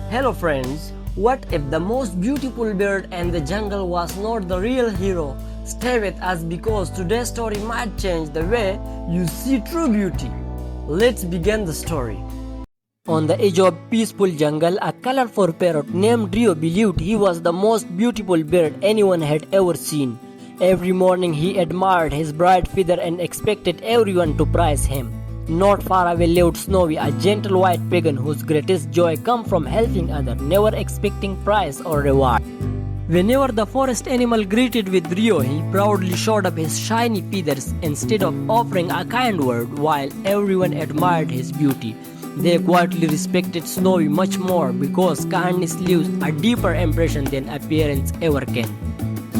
Hello friends, what if the most beautiful bird in the jungle was not the real hero? Stay with us because today's story might change the way you see true beauty. Let's begin the story. On the edge of peaceful jungle, a colorful parrot named Rio believed he was the most beautiful bird anyone had ever seen. Every morning he admired his bright feather and expected everyone to praise him. Not far away lived Snowy, a gentle white pigeon whose greatest joy came from helping others, never expecting prize or reward. Whenever the forest animal greeted with Rio, he proudly showed up his shiny feathers instead of offering a kind word, while everyone admired his beauty. They quietly respected Snowy much more because kindness leaves a deeper impression than appearance ever can.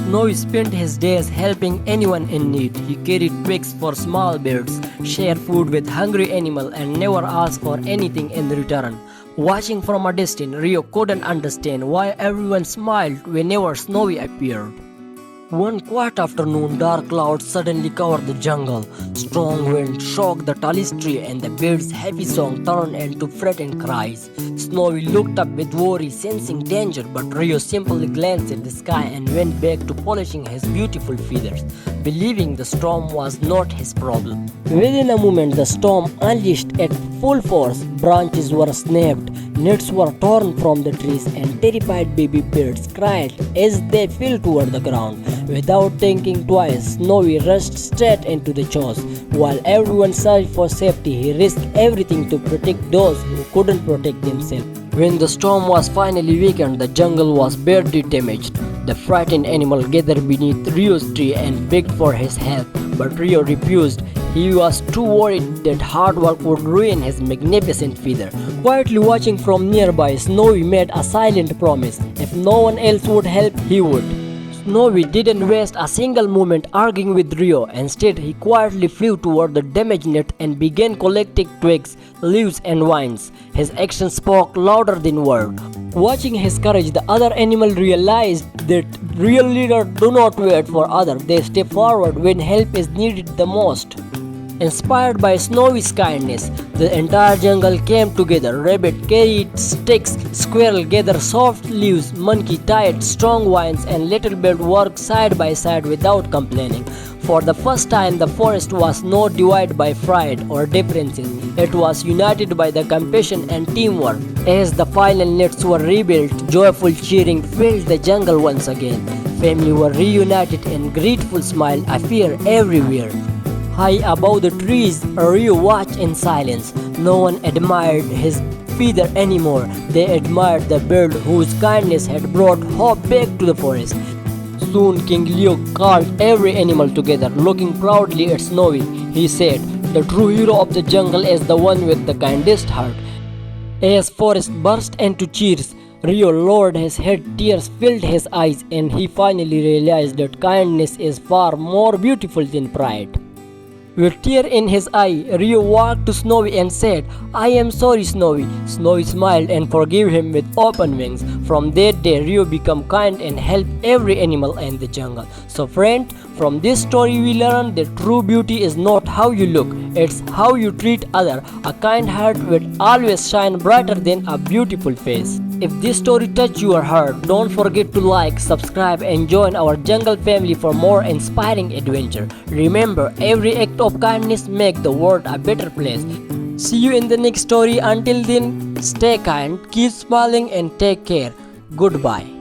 Snowy spent his days helping anyone in need. He carried twigs for small birds, shared food with hungry animals, and never asked for anything in return. Watching from a distance, Rio couldn't understand why everyone smiled whenever Snowy appeared. One quiet afternoon, dark clouds suddenly covered the jungle. Strong wind shook the tallest tree and the birds' happy song turned into frightened cries. Snowy looked up with worry, sensing danger, but Rio simply glanced at the sky and went back to polishing his beautiful feathers, believing the storm was not his problem. Within a moment, the storm unleashed at full force. Branches were snapped, nuts were torn from the trees, and terrified baby birds cried as they fell toward the ground. Without thinking twice, Snowy rushed straight into the chores. While everyone searched for safety, he risked everything to protect those who couldn't protect themselves. When the storm was finally weakened, the jungle was badly damaged. The frightened animal gathered beneath Rio's tree and begged for his help, but Rio refused. He was too worried that hard work would ruin his magnificent feather. Quietly watching from nearby, Snowy made a silent promise. If no one else would help, he would. Snowy didn't waste a single moment arguing with Rio. Instead, he quietly flew toward the damaged net and began collecting twigs, leaves, and vines. His actions spoke louder than words. Watching his courage, the other animals realized that real leaders do not wait for others. They step forward when help is needed the most. Inspired by Snowy's kindness, the entire jungle came together. Rabbit carried sticks, squirrel gathered soft leaves, monkey tied strong vines, and little bird worked side by side without complaining. For the first time, the forest was not divided by pride or differences. It was united by the compassion and teamwork. As the final nets were rebuilt, joyful cheering filled the jungle once again. Families were reunited and grateful smiles appeared everywhere. High above the trees, Rio watched in silence. No one admired his feather anymore. They admired the bird whose kindness had brought hope back to the forest. Soon King Leo called every animal together. Looking proudly at Snowy, he said, "The true hero of the jungle is the one with the kindest heart." As forest burst into cheers, Rio lowered his head, tears filled his eyes, and he finally realized that kindness is far more beautiful than pride. With tear in his eye, Rio walked to Snowy and said, "I am sorry, Snowy." Snowy smiled and forgave him with open wings. From that day, Rio became kind and helped every animal in the jungle. So friend, from this story we learn that true beauty is not how you look, it's how you treat others. A kind heart will always shine brighter than a beautiful face. If this story touched your heart, don't forget to like, subscribe, and join our jungle family for more inspiring adventure. Remember, every act of kindness makes the world a better place. See you in the next story. Until then, stay kind, keep smiling, and take care. Goodbye.